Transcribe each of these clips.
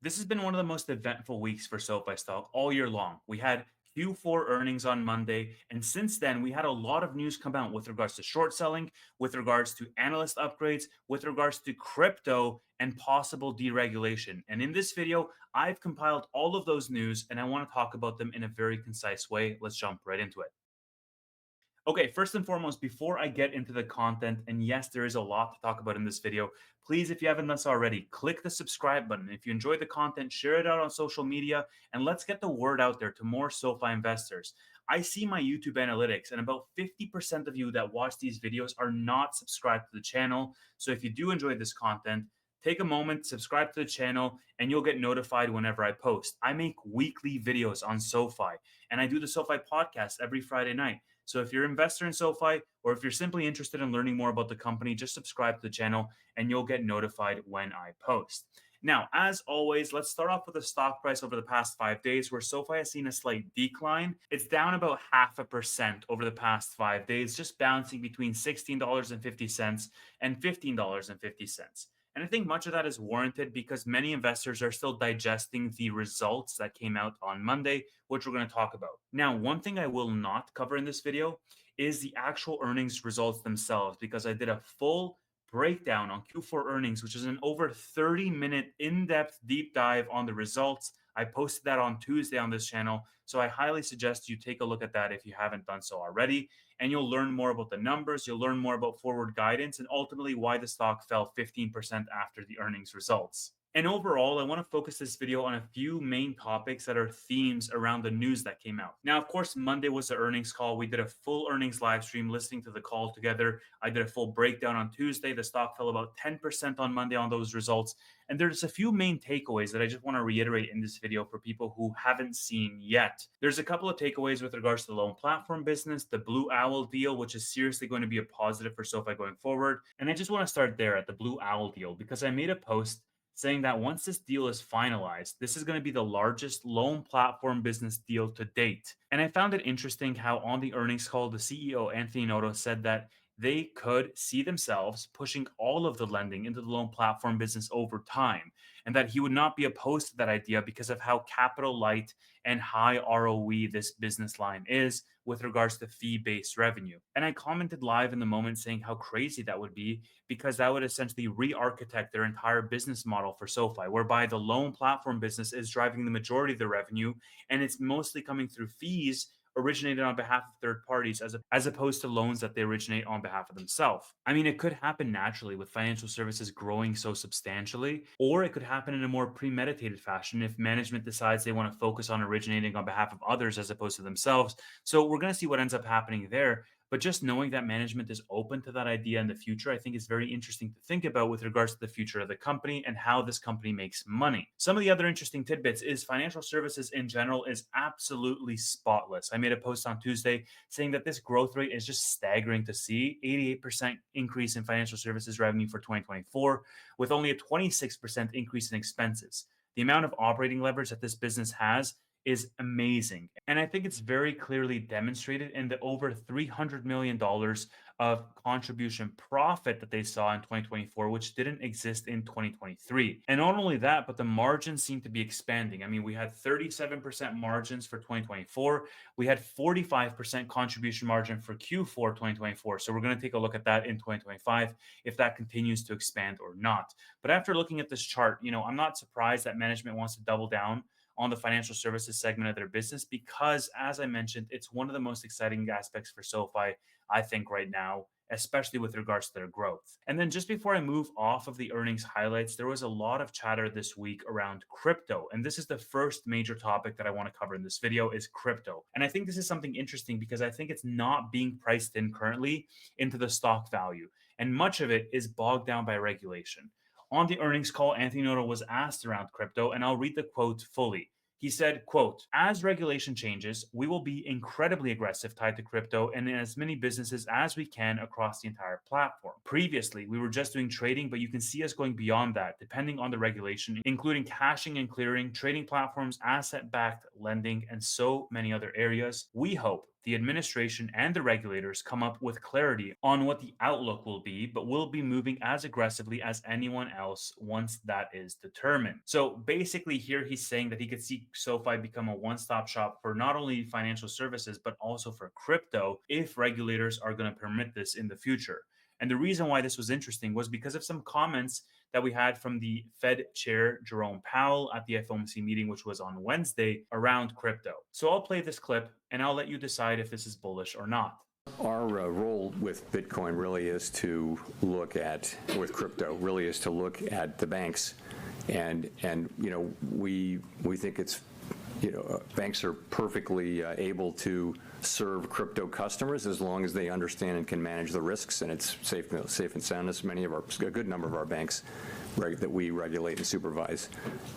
This has been one of the most eventful weeks for SoFi stock all year long. We had Q4 earnings on Monday, and since then, we had a lot of news come out with regards to short selling, with regards to analyst upgrades, with regards to crypto, and possible deregulation. And in this video, I've compiled all of those news, and I want to talk about them in a very concise way. Let's jump right into it. Okay, first and foremost, before I get into the content, and yes, there is a lot to talk about in this video, please, if you haven't done so already, click the subscribe button. If you enjoy the content, share it out on social media, and let's get the word out there to more SoFi investors. I see my YouTube analytics, and about 50% of you that watch these videos are not subscribed to the channel. So if you do enjoy this content, take a moment, subscribe to the channel, and you'll get notified whenever I post. I make weekly videos on SoFi, and I do the SoFi podcast every Friday night. So if you're an investor in SoFi, or if you're simply interested in learning more about the company, just subscribe to the channel and you'll get notified when I post. Now, as always, let's start off with the stock price over the past 5 days, where SoFi has seen a slight decline. It's down about 0.5% over the past 5 days, just bouncing between $16.50 and $15.50. And I think much of that is warranted because many investors are still digesting the results that came out on Monday, which we're going to talk about. Now, one thing I will not cover in this video is the actual earnings results themselves because I did a full breakdown on Q4 earnings, which is an over 30-minute in-depth deep dive on the results. I posted that on Tuesday on this channel, so I highly suggest you take a look at that if you haven't done so already, and you'll learn more about the numbers, you'll learn more about forward guidance, and ultimately why the stock fell 15% after the earnings results. And overall, I want to focus this video on a few main topics that are themes around the news that came out. Now, of course, Monday was the earnings call. We did a full earnings live stream listening to the call together. I did a full breakdown on Tuesday. The stock fell about 10% on Monday on those results. And there's a few main takeaways that I just want to reiterate in this video for people who haven't seen yet. There's a couple of takeaways with regards to the loan platform business, the Blue Owl deal, which is seriously going to be a positive for SoFi going forward. And I just want to start there at the Blue Owl deal because I made a post saying that once this deal is finalized, this is going to be the largest loan platform business deal to date. And I found it interesting how on the earnings call, the CEO, Anthony Noto, said that they could see themselves pushing all of the lending into the loan platform business over time, and that he would not be opposed to that idea because of how capital light and high ROE this business line is with regards to fee based revenue. And I commented live in the moment saying how crazy that would be because that would essentially re architect their entire business model for SoFi, whereby the loan platform business is driving the majority of the revenue and it's mostly coming through fees originated on behalf of third parties as opposed to loans that they originate on behalf of themselves. I mean, it could happen naturally with financial services growing so substantially, or it could happen in a more premeditated fashion if management decides they want to focus on originating on behalf of others as opposed to themselves. So we're going to see what ends up happening there. But just knowing that management is open to that idea in the future, I think is very interesting to think about with regards to the future of the company and how this company makes money. Some of the other interesting tidbits is financial services in general is absolutely spotless. I made a post on Tuesday saying that this growth rate is just staggering to see. 88% increase in financial services revenue for 2024, with only a 26% increase in expenses. The amount of operating leverage that this business has is amazing. And I think it's very clearly demonstrated in the over $300 million of contribution profit that they saw in 2024, which didn't exist in 2023. And not only that, but the margins seem to be expanding. I mean, we had 37% margins for 2024. We had 45% contribution margin for Q4 2024. So we're going to take a look at that in 2025, if that continues to expand or not. But after looking at this chart, I'm not surprised that management wants to double down on the financial services segment of their business because, as I mentioned, it's one of the most exciting aspects for SoFi, I think, right now, especially with regards to their growth. And then just before I move off of the earnings highlights, there was a lot of chatter this week around crypto. And this is the first major topic that I want to cover in this video is crypto. And I think this is something interesting because I think it's not being priced in currently into the stock value. And much of it is bogged down by regulation. On the earnings call, Anthony Noto was asked around crypto, and I'll read the quote fully. He said, quote, "As regulation changes, we will be incredibly aggressive tied to crypto and in as many businesses as we can across the entire platform. Previously, we were just doing trading, but you can see us going beyond that, depending on the regulation, including caching and clearing, trading platforms, asset-backed lending, and so many other areas. We hope the administration and the regulators come up with clarity on what the outlook will be, but will be moving as aggressively as anyone else once that is determined. So basically, here he's saying that he could see SoFi become a one stop shop for not only financial services, but also for crypto if regulators are going to permit this in the future. And the reason why this was interesting was because of some comments that we had from the Fed chair, Jerome Powell, at the FOMC meeting, which was on Wednesday, around crypto. So I'll play this clip and I'll let you decide if this is bullish or not. Our role with Bitcoin really is to look at, with crypto, really is to look at the banks, and we think it's banks are perfectly able to serve crypto customers as long as they understand and can manage the risks, and it's safe and sound. As a good number of our banks that we regulate and supervise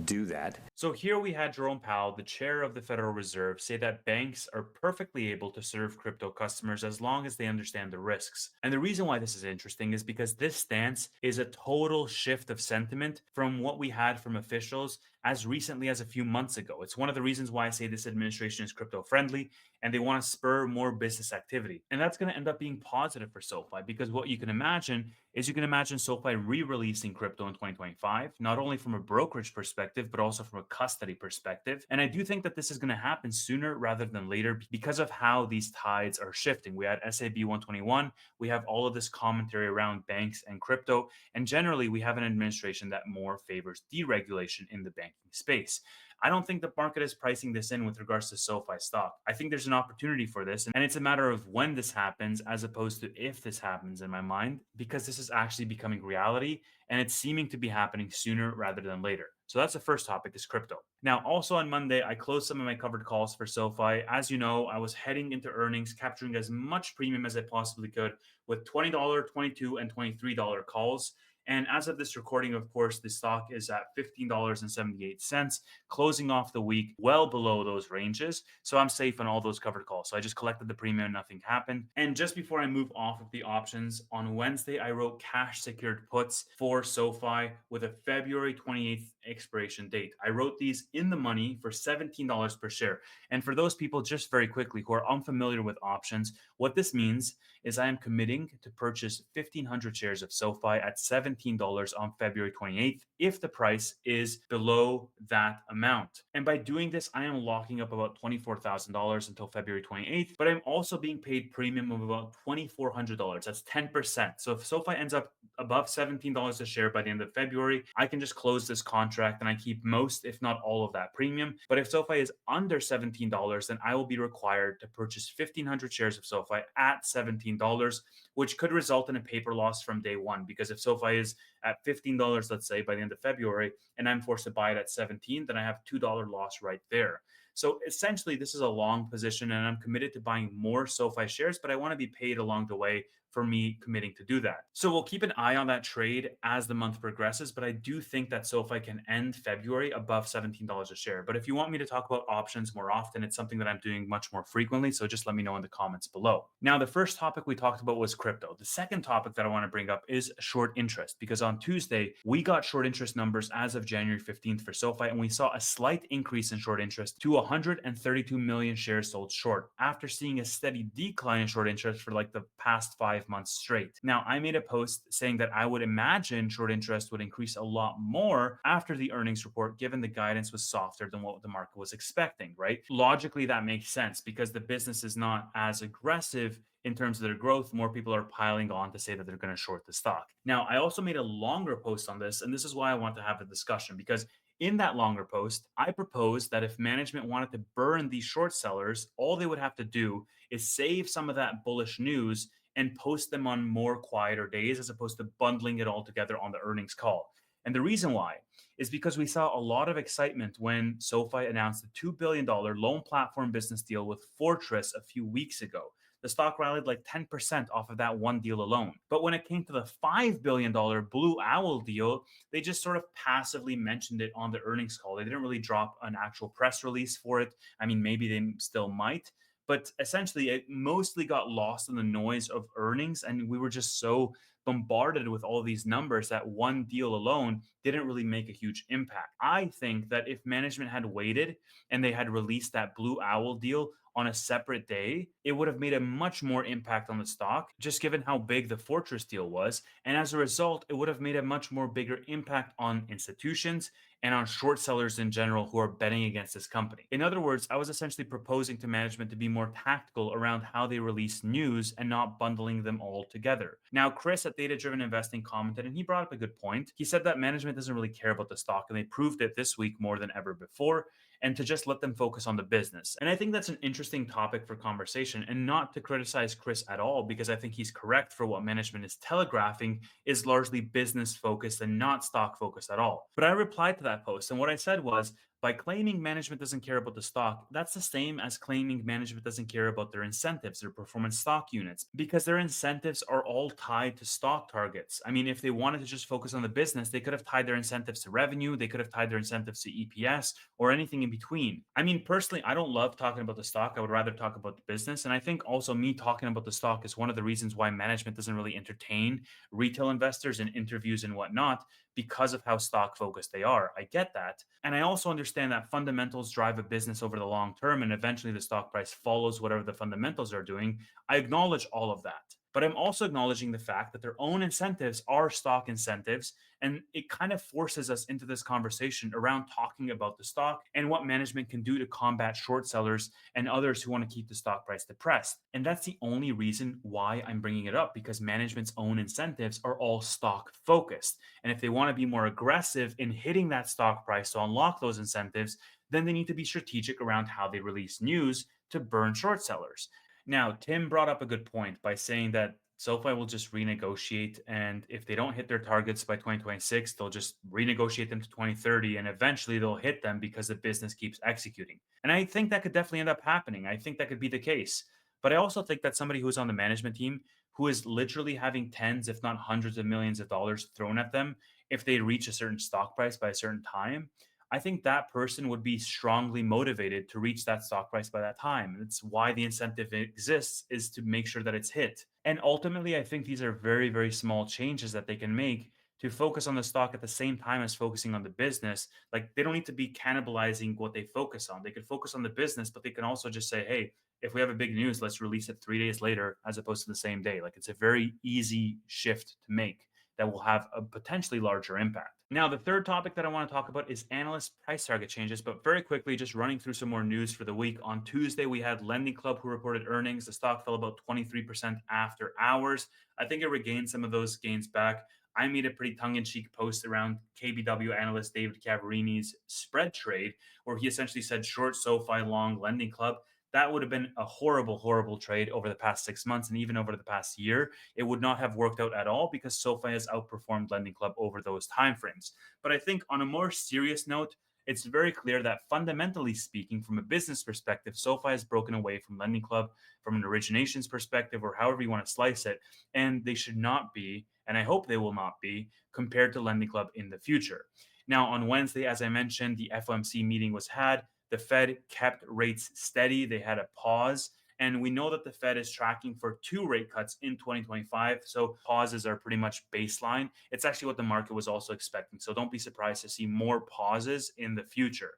do that. So here we had Jerome Powell, the chair of the Federal Reserve, say that banks are perfectly able to serve crypto customers as long as they understand the risks. And the reason why this is interesting is because this stance is a total shift of sentiment from what we had from officials as recently as a few months ago. It's one of the reasons why I say this administration is crypto friendly and they want to spur more business activity. And that's going to end up being positive for SoFi, because what you can imagine is SoFi re-releasing crypto in 2025, not only from a brokerage perspective, but also from a custody perspective. And I do think that this is going to happen sooner rather than later because of how these tides are shifting. We had SAB 121, we have all of this commentary around banks and crypto, and generally we have an administration that more favors deregulation in the banking space. I don't think the market is pricing this in with regards to SoFi stock. I think there's an opportunity for this, and it's a matter of when this happens as opposed to if this happens in my mind, because this is actually becoming reality and it's seeming to be happening sooner rather than later. So that's the first topic, is crypto. Now, also on Monday, I closed some of my covered calls for SoFi. As you know, I was heading into earnings, capturing as much premium as I possibly could with $20, $22, and $23 calls. And as of this recording, of course, the stock is at $15.78, closing off the week well below those ranges. So I'm safe on all those covered calls. So I just collected the premium, nothing happened. And just before I move off of the options, on Wednesday, I wrote cash secured puts for SoFi with a February 28th expiration date. I wrote these in the money for $17 per share. And for those people, just very quickly, who are unfamiliar with options, what this means is I am committing to purchase 1,500 shares of SoFi at $17 on February 28th if the price is below that amount. And by doing this, I am locking up about $24,000 until February 28th, but I'm also being paid premium of about $2,400. That's 10%. So if SoFi ends up above $17 a share by the end of February, I can just close this contract and I keep most, if not all of that premium. But if SoFi is under $17, then I will be required to purchase 1,500 shares of SoFi at $17, which could result in a paper loss from day one. Because if SoFi is at $15, let's say, by the end of February, and I'm forced to buy it at 17, then I have $2 loss right there. So essentially, this is a long position, and I'm committed to buying more SoFi shares, but I want to be paid along the way for me committing to do that. So we'll keep an eye on that trade as the month progresses, but I do think that SoFi can end February above $17 a share. But if you want me to talk about options more often, it's something that I'm doing much more frequently, so just let me know in the comments below. Now, the first topic we talked about was crypto. The second topic that I want to bring up is short interest, because on Tuesday, we got short interest numbers as of January 15th for SoFi, and we saw a slight increase in short interest to 132 million shares sold short after seeing a steady decline in short interest for like the past 5 months straight. Now, I made a post saying that I would imagine short interest would increase a lot more after the earnings report, given the guidance was softer than what the market was expecting, right? Logically, that makes sense because the business is not as aggressive in terms of their growth. More people are piling on to say that they're going to short the stock. Now, I also made a longer post on this, and this is why I want to have a discussion, because in that longer post, I proposed that if management wanted to burn these short sellers, all they would have to do is save some of that bullish news and post them on more quieter days as opposed to bundling it all together on the earnings call. And the reason why is because we saw a lot of excitement when SoFi announced a $2 billion loan platform business deal with Fortress a few weeks ago. The stock rallied like 10% off of that one deal alone. But when it came to the $5 billion Blue Owl deal, they just sort of passively mentioned it on the earnings call. They didn't really drop an actual press release for it. I mean, maybe they still might, But essentially, it mostly got lost in the noise of earnings. And we were just so bombarded with all these numbers that one deal alone didn't really make a huge impact. I think that if management had waited and they had released that Blue Owl deal on a separate day, it would have made a much more impact on the stock, just given how big the Fortress deal was. And as a result, it would have made a much more bigger impact on institutions and on short sellers in general who are betting against this company. In other words, I was essentially proposing to management to be more tactical around how they release news and not bundling them all together. Now, Chris at Data Driven Investing commented, and he brought up a good point. He said that management doesn't really care about the stock, and they proved it this week more than ever before, and to just let them focus on the business. And I think that's an interesting topic for conversation, and not to criticize Chris at all, because I think he's correct for what management is telegraphing is largely business focused and not stock focused at all. But I replied to that post, and what I said was, by claiming management doesn't care about the stock, that's the same as claiming management doesn't care about their incentives, their performance stock units, because their incentives are all tied to stock targets. I mean, if they wanted to just focus on the business, they could have tied their incentives to revenue, they could have tied their incentives to EPS, or anything in between. I mean, personally, I don't love talking about the stock. I would rather talk about the business. And I think also me talking about the stock is one of the reasons why management doesn't really entertain retail investors in interviews and whatnot, because of how stock focused they are. I get that. And I also understand that fundamentals drive a business over the long term, and eventually the stock price follows whatever the fundamentals are doing. I acknowledge all of that. But I'm also acknowledging the fact that their own incentives are stock incentives. And it kind of forces us into this conversation around talking about the stock and what management can do to combat short sellers and others who want to keep the stock price depressed. And that's the only reason why I'm bringing it up, because management's own incentives are all stock focused. And if they want to be more aggressive in hitting that stock price to unlock those incentives, then they need to be strategic around how they release news to burn short sellers. Now, Tim brought up a good point by saying that SoFi will just renegotiate. And if they don't hit their targets by 2026, they'll just renegotiate them to 2030. And eventually they'll hit them because the business keeps executing. And I think that could definitely end up happening. I think that could be the case. But I also think that somebody who's on the management team who is literally having tens, if not hundreds of millions of dollars thrown at them if they reach a certain stock price by a certain time, I think that person would be strongly motivated to reach that stock price by that time. That's why the incentive exists, is to make sure that it's hit. And ultimately, I think these are very, very small changes that they can make to focus on the stock at the same time as focusing on the business. Like, they don't need to be cannibalizing what they focus on. They could focus on the business, but they can also just say, hey, if we have a big news, let's release it 3 days later as opposed to the same day. Like, it's a very easy shift to make that will have a potentially larger impact. Now, the third topic that I want to talk about is analyst price target changes. But very quickly, just running through some more news for the week. On Tuesday, we had Lending Club who reported earnings. The stock fell about 23% after hours. I think it regained some of those gains back. I made a pretty tongue-in-cheek post around KBW analyst David Cavarini's spread trade, where he essentially said short SoFi, long Lending Club. That would have been a horrible, horrible trade over the past 6 months and even over the past year. It would not have worked out at all because SoFi has outperformed Lending Club over those timeframes. But I think on a more serious note, it's very clear that fundamentally speaking, from a business perspective, SoFi has broken away from Lending Club from an originations perspective, or however you want to slice it. And they should not be, and I hope they will not be, compared to Lending Club in the future. Now, on Wednesday, as I mentioned, the FOMC meeting was had. The Fed kept rates steady. They had a pause. And we know that the Fed is tracking for 2 rate cuts in 2025. So pauses are pretty much baseline. It's actually what the market was also expecting. So don't be surprised to see more pauses in the future.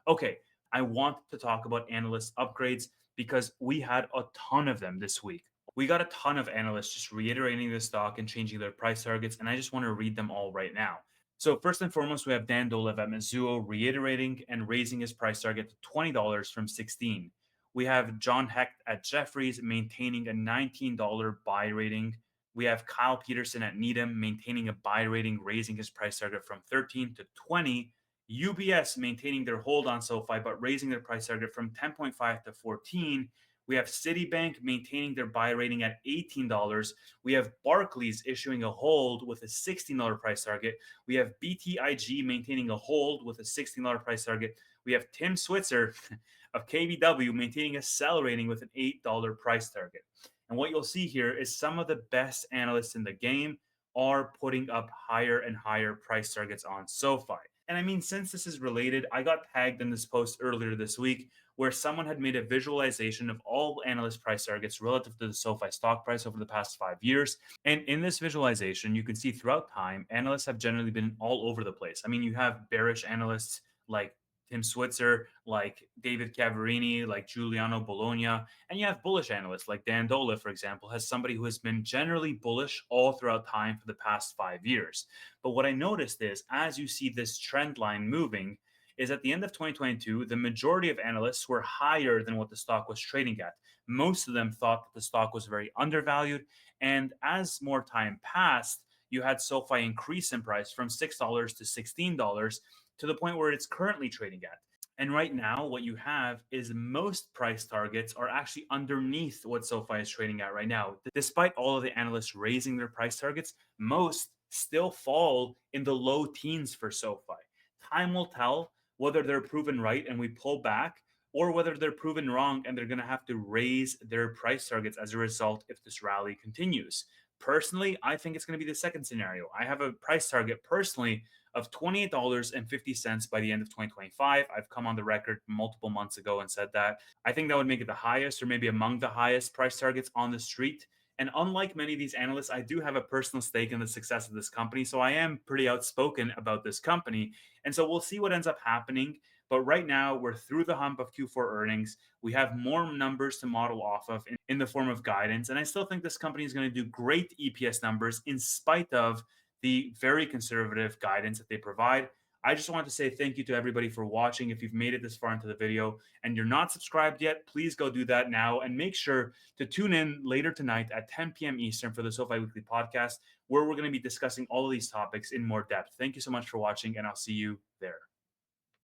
Okay, I want to talk about analyst upgrades because we had a ton of them this week. We got a ton of analysts just reiterating the stock and changing their price targets. And I just want to read them all right now. So first and foremost, we have Dan Dolev at Mizuho reiterating and raising his price target to $20 from 16. We have John Hecht at Jefferies maintaining a $19 buy rating. We have Kyle Peterson at Needham maintaining a buy rating, raising his price target from 13 to 20. UBS maintaining their hold on SoFi, but raising their price target from 10.5 to 14. We have Citibank maintaining their buy rating at $18. We have Barclays issuing a hold with a $16 price target. We have BTIG maintaining a hold with a $16 price target. We have Tim Switzer of KBW maintaining a sell rating with an $8 price target. And what you'll see here is some of the best analysts in the game are putting up higher and higher price targets on SoFi. And I mean, since this is related, I got tagged in this post earlier this week where someone had made a visualization of all analyst price targets relative to the SoFi stock price over the past 5 years. And in this visualization, you can see throughout time, analysts have generally been all over the place. I mean, you have bearish analysts like Tim Switzer, like David Cavarini, like Giuliano Bologna, and you have bullish analysts like Dan Dola, for example, has somebody who has been generally bullish all throughout time for the past 5 years. But what I noticed is as you see this trend line moving, is at the end of 2022, the majority of analysts were higher than what the stock was trading at. Most of them thought that the stock was very undervalued. And as more time passed, you had SoFi increase in price from $6 to $16 to the point where it's currently trading at. And right now, what you have is most price targets are actually underneath what SoFi is trading at right now. Despite all of the analysts raising their price targets, most still fall in the low teens for SoFi. Time will tell whether they're proven right and we pull back, or whether they're proven wrong and they're going to have to raise their price targets as a result if this rally continues. Personally, I think it's going to be the second scenario. I have a price target personally of $28.50 by the end of 2025. I've come on the record multiple months ago and said that. I think that would make it the highest or maybe among the highest price targets on the street. And unlike many of these analysts, I do have a personal stake in the success of this company. So I am pretty outspoken about this company. And so we'll see what ends up happening. But right now, we're through the hump of Q4 earnings. We have more numbers to model off of in the form of guidance. And I still think this company is going to do great EPS numbers in spite of the very conservative guidance that they provide. I just want to say thank you to everybody for watching. If you've made it this far into the video and you're not subscribed yet, please go do that now and make sure to tune in later tonight at 10 p.m. Eastern for the SoFi Weekly Podcast, where we're going to be discussing all of these topics in more depth. Thank you so much for watching, and I'll see you there.